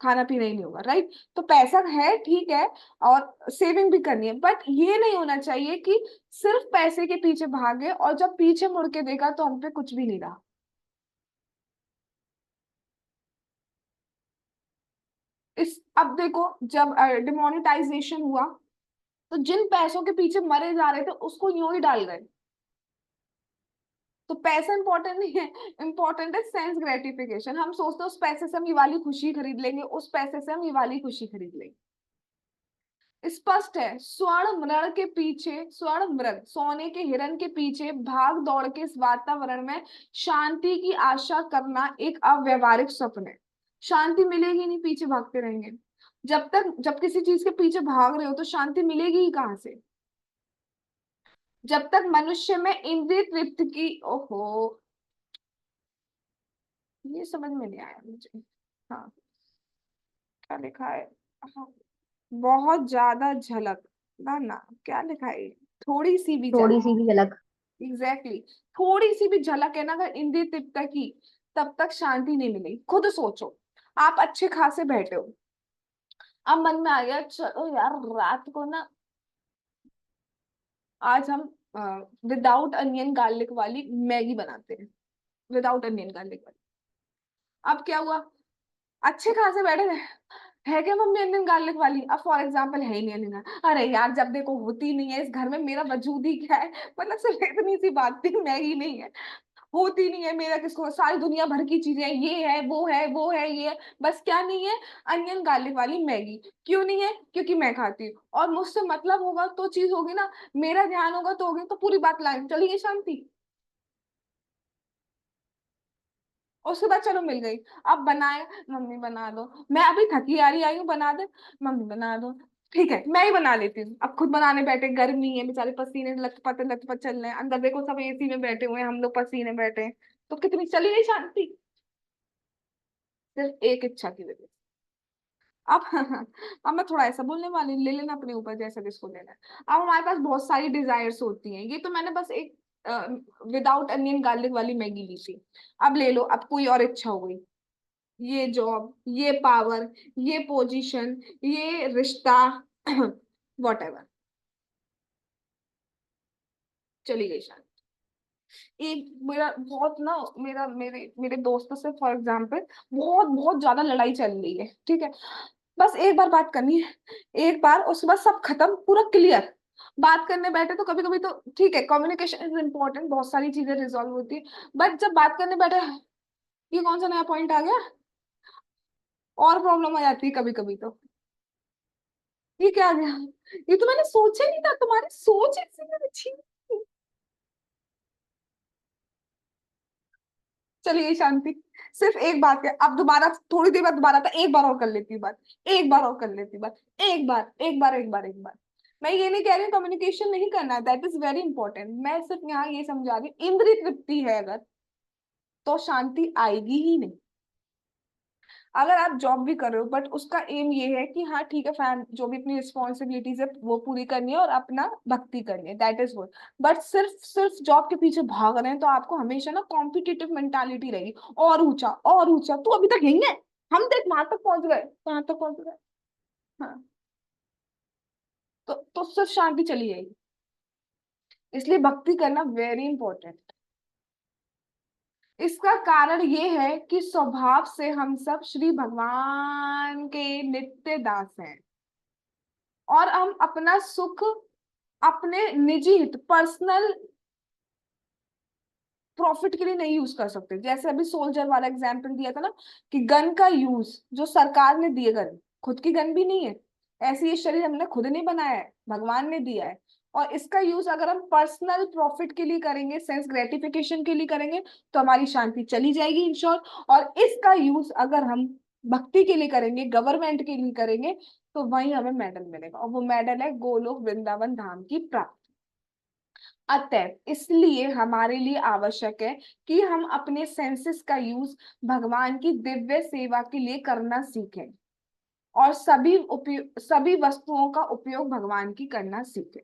खाना पीना ही नहीं होगा, राइट? तो पैसा है, ठीक है, और सेविंग भी करनी है, बट ये नहीं होना चाहिए कि सिर्फ पैसे के पीछे भागे और जब पीछे मुड़ के देखा तो हम पे कुछ भी नहीं रहा। इस अब देखो, जब डिमोनेटाइजेशन हुआ तो जिन पैसों के पीछे मरे जा रहे थे उसको यूं ही डाल गए। तो पैसा इंपॉर्टेंट नहीं है, इंपॉर्टेंट है सेंस ग्रेटिफिकेशन। हम सोचते हैं उस पैसे से हम ये वाली खुशी खरीद लेंगे, उस पैसे से हम ये वाली खुशी खरीद लेंगे। स्पष्ट है, स्वर्ण मृग के पीछे, स्वर्ण मृग सोने के हिरण के पीछे भाग दौड़ के इस वातावरण में शांति की आशा करना एक अव्यवहारिक स्वप्न है। शांति मिलेगी नहीं, पीछे भागते रहेंगे। जब किसी चीज के पीछे भाग रहे हो तो शांति मिलेगी ही कहाँ से? जब तक मनुष्य में इंद्रिय तृप्ति की, ओहो ये समझ में नहीं आया मुझे। हाँ, क्या लिखा है? हाँ, बहुत ज्यादा झलक, ना ना, क्या लिखा है? थोड़ी सी भी थोड़ी झलक। सी भी झलक। एग्जैक्टली थोड़ी सी भी झलक है ना अगर इंद्रिय तृप्ति की, तब तक शांति नहीं मिलेगी। खुद सोचो, आप अच्छे खासे बैठे हो, अब मन में आ गया चलो यार रात को ना आज हम विदाउट अनियन गार्लिक वाली मैगी बनाते हैं, विदाउट अनियन गार्लिक वाली। अब क्या हुआ, अच्छे खासे बैठे थे, है क्या मम्मी अनियन गार्लिक वाली? अब फॉर एग्जाम्पल है ही नहीं अनियन, अरे यार जब देखो होती नहीं है इस घर में, मेरा वजूद ही क्या है, मतलब सिर्फ इतनी सी बात थी, मैगी नहीं है, होती नहीं है, मेरा किसको, सारी दुनिया भर की चीजें ये है वो है वो है ये है, बस क्या नहीं है? अनियन गार्लिक वाली मैगी। क्यों नहीं है? क्योंकि मैं खाती हूँ और मुझसे मतलब होगा तो चीज होगी ना, मेरा ध्यान होगा तो होगी, तो पूरी बात लाइन चली गई शांति। और उसके बाद चलो मिल गई, अब बनाए, मम्मी बना दो, मैं अभी थकी आ रही आई हूँ, बना दे, मम्मी बना दो, ठीक है मैं ही बना लेती हूँ। अब खुद बनाने बैठे, गर्मी है बेचारे, पसीने लथपथ चल रहे हैं, अंदर देखो सब एसी में बैठे हुए हैं, हम लोग पसीने बैठे हैं, तो कितनी चली गई शांति, सिर्फ एक इच्छा की वजह से। अब अब मैं थोड़ा ऐसा बोलने वाली, ले लेना अपने ऊपर जैसा जिसको लेना है। अब हमारे पास बहुत सारी डिजायर्स होती हैं, ये तो मैंने बस एक विदाउट अनियन गार्लिक वाली मैगी ली थी। अब ले लो, अब कोई और इच्छा हो गई, ये जॉब, ये पावर, ये पोजीशन, ये रिश्ता, वॉट एवर, चली गई शायद। एक मेरा बहुत ना, मेरा मेरे मेरे दोस्तों से फॉर एग्जाम्पल बहुत बहुत ज्यादा लड़ाई चल रही है, ठीक है, बस एक बार बात करनी है, एक बार, उसके बाद सब खत्म, पूरा क्लियर। बात करने बैठे तो कभी कभी तो ठीक है, कम्युनिकेशन इज इम्पोर्टेंट, बहुत सारी चीजें रिजॉल्व होती है, बट जब बात करने बैठे, ये कौन सा नया पॉइंट आ गया, और प्रॉब्लम आ जाती है कभी कभी तो, ये क्या आ गया, ये तो मैंने सोचा ही नहीं था, तुम्हारी सोच ऐसी में अच्छी नहीं। चलिए शांति, सिर्फ एक बात है, अब दोबारा थोड़ी देर बाद दोबारा था, एक बार और कर लेती हूँ बात, एक बार और कर लेती हूँ बात, एक बार एक बार एक बार एक बार। मैं ये नहीं कह रही कम्युनिकेशन नहीं करना है, दैट इज वेरी इंपॉर्टेंट, मैं सिर्फ यहाँ ये समझा रही हूँ, इंद्रिय तृप्ति है अगर, तो शांति आएगी ही नहीं। अगर आप जॉब भी कर रहे हो बट उसका एम ये है कि हाँ ठीक है, फैन जो भी अपनी रिस्पॉन्सिबिलिटीज है वो पूरी करनी है और अपना भक्ति करनी है, दैट इज गुड, बट सिर्फ सिर्फ जॉब के पीछे भाग रहे हैं तो आपको हमेशा ना कॉम्पिटिटिव मेंटालिटी रहेगी, और ऊंचा, तू अभी तक यही है, हम देख वहां तक पहुंच गए, कहाँ तक पहुंच गए। हाँ, तो सिर्फ शांति चली जाएगी, इसलिए भक्ति करना वेरी इंपॉर्टेंट। इसका कारण ये है कि स्वभाव से हम सब श्री भगवान के नित्य दास हैं, और हम अपना सुख अपने निजी हित, पर्सनल प्रॉफिट के लिए नहीं यूज कर सकते। जैसे अभी सोल्जर वाला एग्जांपल दिया था ना, कि गन का यूज जो सरकार ने दिए, गन खुद की गन भी नहीं है, ऐसे ये शरीर हमने खुद नहीं बनाया है, भगवान ने दिया है, और इसका यूज अगर हम पर्सनल प्रॉफिट के लिए करेंगे, सेंस ग्रेटिफिकेशन के लिए करेंगे, तो हमारी शांति चली जाएगी इन शॉर्ट। और इसका यूज अगर हम भक्ति के लिए करेंगे, गवर्नमेंट के लिए करेंगे, तो वही हमें मेडल मिलेगा, और वो मेडल है गोलोक वृंदावन धाम की प्राप्ति। अतः इसलिए हमारे लिए आवश्यक है कि हम अपने सेंसेस का यूज भगवान की दिव्य सेवा के लिए करना सीखें, और सभी वस्तुओं का उपयोग भगवान की करना सीखें,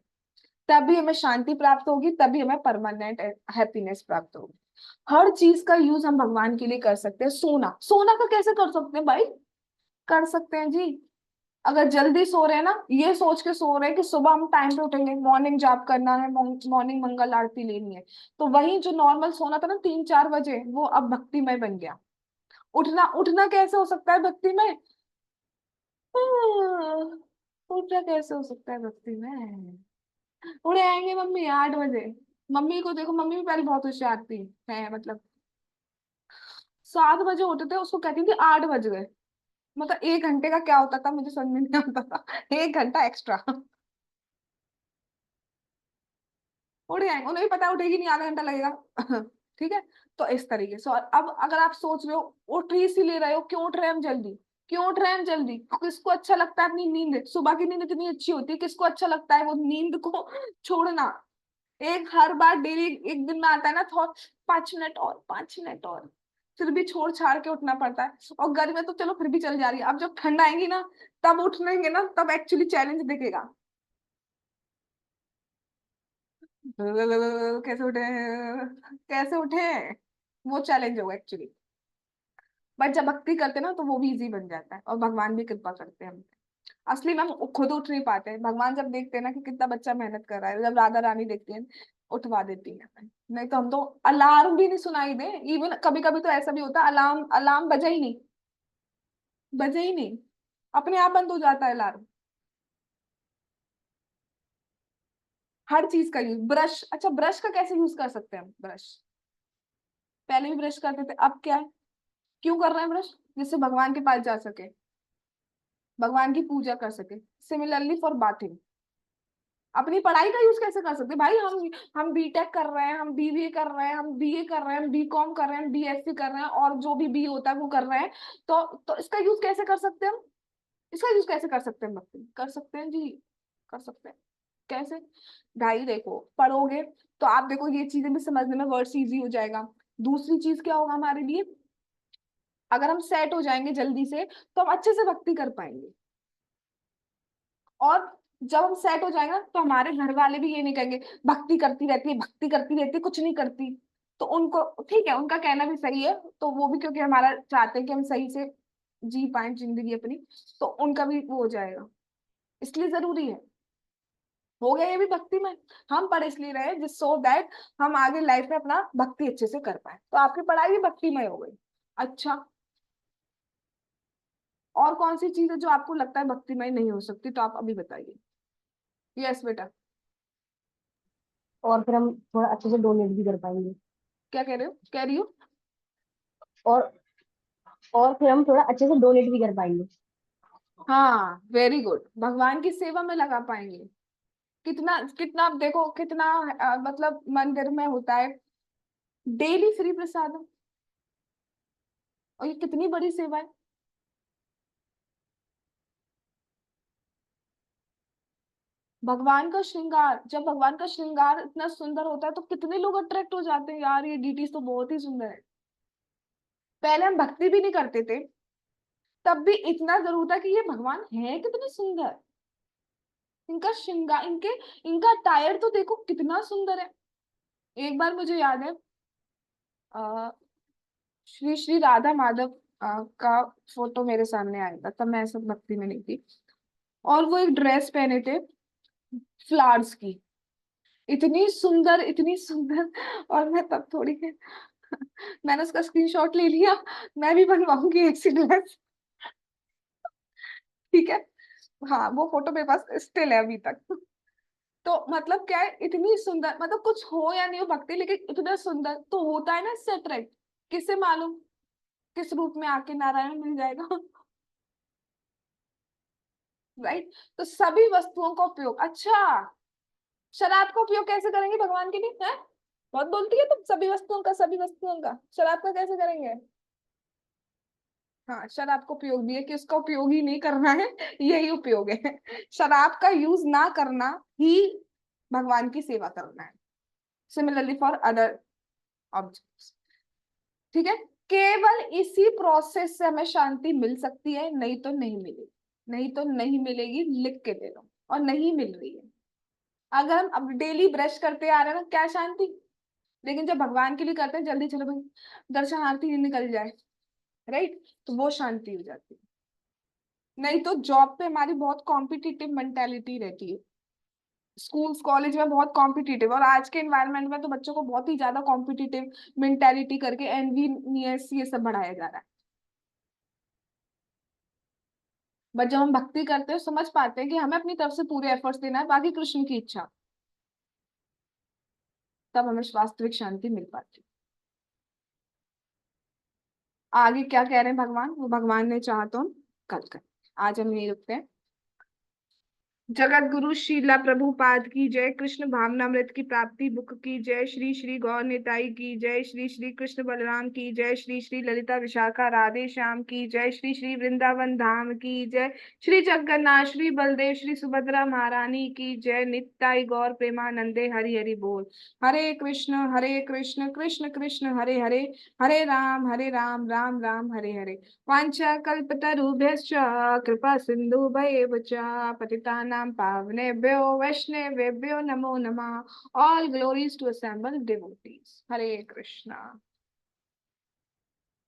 तभी हमें शांति प्राप्त होगी, तभी हमें परमानेंट हैप्पीनेस प्राप्त होगी। हर चीज का यूज हम भगवान के लिए कर सकते हैं। सोना, सोना का कैसे कर सकते हैं भाई? कर सकते हैं जी, अगर जल्दी सो रहे हैं ना, ये सोच के सो रहे हैं कि सुबह हम टाइम पे उठेंगे, मॉर्निंग जॉब करना है, मॉर्निंग मंगल आरती लेनी है, तो वही जो नॉर्मल सोना था ना 3-4 बजे, वो अब भक्तिमय बन गया। उठना, उठना कैसे हो सकता है भक्ति में? उठना कैसे हो सकता है भक्ति में? उड़े आएंगे मम्मी 8 बजे, मम्मी को देखो, मम्मी भी पहले बहुत होशियार थी, है मतलब 7 बजे उठते थे, उसको कहती थी 8 बज गए, मतलब 1 घंटे का क्या होता था मुझे समझ में नहीं आता था, 1 घंटा एक्स्ट्रा। उठ जाएंगे, उन्हें भी पता है उठेगी नहीं, आधा घंटा लगेगा। ठीक है, तो इस तरीके से। और अब अगर आप सोच रहे हो उठ ही इसीलिए रहे हो, क्यों उठ रहे हैं हम जल्दी, क्यों उठ रहे हैं हम जल्दी? किसको अच्छा लगता है अपनी नींद, सुबह की नींद इतनी अच्छी होती है, किसको अच्छा लगता है वो नींद को छोड़ना? एक हर बार डेली एक दिन में आता है ना थॉट, 5 मिनट और, 5 मिनट और, फिर भी छोड़ छाड़ के उठना पड़ता है। और गर्मी में तो चलो फिर भी चल जा रही है, अब जब ठंड आएगी ना तब उठनेंगे ना, तब एक्चुअली चैलेंज दिखेगा। कैसे उठे, कैसे उठे, वो चैलेंज होगा एक्चुअली। बट जब भक्ति करते हैं ना तो वो भी इजी बन जाता है, और भगवान भी कृपा करते हैं हम पे। असली में हम खुद उठ नहीं पाते हैं, भगवान जब देखते हैं ना कि कितना बच्चा मेहनत कर रहा है, जब राधा रानी देखती है उठवा देती है। नहीं तो हम तो अलार्म भी नहीं सुनाई दे, इवन कभी कभी तो ऐसा भी होता है अलार्म अलार्म बजा ही नहीं, बजा ही नहीं, अपने आप बंद हो जाता है अलार्म। हर चीज का यूज, ब्रश, अच्छा ब्रश का कैसे यूज कर सकते हैं हम? ब्रश पहले भी ब्रश करते थे, अब क्या है, क्यों कर रहे हैं ब्रश? जिससे भगवान के पास जा सके, भगवान की पूजा कर सके। सिमिलरली फॉर बाथिंग, अपनी पढ़ाई का यूज कैसे कर सकते हैं भाई? हम बीटेक कर रहे हैं, हम बीबीए कर रहे हैं, हम बीए कर रहे हैं, हम बीकॉम कर रहे हैं, बीएससी कर रहे हैं, और जो भी बी होता है वो कर रहे हैं। तो इसका यूज कैसे कर सकते हैं हम? इसका यूज कैसे कर सकते हैं? भक्ति कर सकते हैं जी, कर सकते हैं। कैसे भाई? देखो पढ़ोगे तो आप देखो ये चीजें भी समझने में वर्ड्स इजी हो जाएगा। दूसरी चीज क्या होगा हमारे लिए, अगर हम सेट हो जाएंगे जल्दी से तो हम अच्छे से भक्ति कर पाएंगे। और जब हम सेट हो जाएगा तो हमारे घर वाले भी ये नहीं कहेंगे भक्ति करती रहती है, भक्ति करती रहती है, कुछ नहीं करती। तो उनको ठीक है, उनका कहना भी सही है, तो वो भी क्योंकि हमारा चाहते हैं कि हम सही से जी पाए जिंदगी अपनी, तो उनका भी वो हो जाएगा। इसलिए जरूरी है, हो गया ये भी भक्ति में। हम पढ़ इसलिए रहे जिस सो दैट हम आगे लाइफ में अपना भक्ति अच्छे से कर पाए, तो आपकी पढ़ाई भी भक्तिमय हो गई। अच्छा, और कौन सी चीज है जो आपको लगता है भक्तिमय नहीं हो सकती, तो आप अभी बताइए। यस बेटा, और फिर हम थोड़ा अच्छे से डोनेट भी कर पाएंगे। क्या कह रहे हो, कह रही हो? और और फिर हम थोड़ा अच्छे से डोनेट भी कर पाएंगे। हाँ वेरी गुड, भगवान की सेवा में लगा पाएंगे। कितना कितना आप देखो कितना मतलब मंदिर में होता है डेली फ्री प्रसाद, और ये कितनी बड़ी सेवा है। भगवान का श्रृंगार, जब भगवान का श्रृंगार इतना सुंदर होता है तो कितने लोग अट्रैक्ट हो जाते हैं, यार ये डीटीज तो बहुत ही सुंदर है। पहले हम भक्ति भी नहीं करते थे, तब भी इतना जरूर था कि ये भगवान है कितने सुंदर, इनका श्रृंगार, इनका टायर तो देखो कितना सुंदर है। एक बार मुझे याद है आ, श्री श्री राधा माधव का फोटो मेरे सामने आया था, तब मैं ऐसा भक्ति में नहीं थी, और वो एक ड्रेस पहने थे फ्लावर्स की, इतनी सुंदर, इतनी सुंदर। और मैं तब थोड़ी मैंने उसका स्क्रीनशॉट ले लिया, मैं भी बनवाऊंगी एक सी ड्रेस। ठीक है, हाँ वो फोटो मेरे पास स्टिल है अभी तक। तो मतलब क्या है, इतनी सुंदर, मतलब कुछ हो या नहीं हो भक्ति, लेकिन इतना सुंदर तो होता है ना, इससे अट्रैक्ट। किससे मालूम किस रूप में आके नारायण मिल जाएगा। राइट। तो सभी वस्तुओं का उपयोग, अच्छा शराब का उपयोग कैसे करेंगे भगवान के लिए है? बहुत बोलती है तुम, सभी वस्तुओं का, सभी वस्तुओं का, शराब का कैसे करेंगे? हाँ शराब का उपयोग भी है कि उसका उपयोग ही नहीं करना है, यही उपयोग है। शराब का यूज ना करना ही भगवान की सेवा करना है। Similarly for other objects. ठीक है, केवल इसी प्रोसेस से हमें शांति मिल सकती है, नहीं तो नहीं मिलेगी, नहीं तो नहीं मिलेगी, लिख के दे दो, और नहीं मिल रही है। अगर हम अब डेली ब्रश करते आ रहे हैं ना, क्या शांति। लेकिन जब भगवान के लिए करते हैं जल्दी चलो भाई दर्शन आरती ही निकल जाए, राइट, तो वो शांति हो जाती है। नहीं तो जॉब पे हमारी बहुत कॉम्पिटिटिव मेंटेलिटी रहती है, स्कूल्स कॉलेज में बहुत कॉम्पिटिटिव, और आज के एनवायरनमेंट में तो बच्चों को बहुत ही ज्यादा कॉम्पिटिटिव मेंटेलिटी करके एनवीनियस ये सब बढ़ाया जा रहा है। बट जब हम भक्ति करते हैं समझ पाते हैं कि हमें अपनी तरफ से पूरे एफर्ट्स देना है, बाकी कृष्ण की इच्छा, तब हमें वास्तविक शांति मिल पाती है। आगे क्या कह रहे हैं भगवान, वो भगवान ने चाहा तो हम कल करें। आज हम यही रुकते हैं। जगत गुरु शीला प्रभुपाद की जय। कृष्ण भावनामृत की प्राप्ति बुक की जय। श्री श्री गौर निताई की जय। श्री श्री कृष्ण बलराम की जय। श्री श्री ललिता विशाखा राधे श्याम की जय। श्री श्री वृंदावन धाम की जय। श्री जगन्नाथ श्री बलदेव श्री सुभद्रा महारानी की जय। नित्याई गौर प्रेमानंदे हरि हरि बोल। हरे कृष्ण कृष्ण कृष्ण हरे हरे, हरे राम राम राम हरे हरे। वाञ्छा कल्पतरुभ्यश्च कृपा सिन्धुभैव च पतितानां पावनेभ्यो वैष्णवेभ्यो नमो नमः। All glories to assembled devotees. Hare Krishna.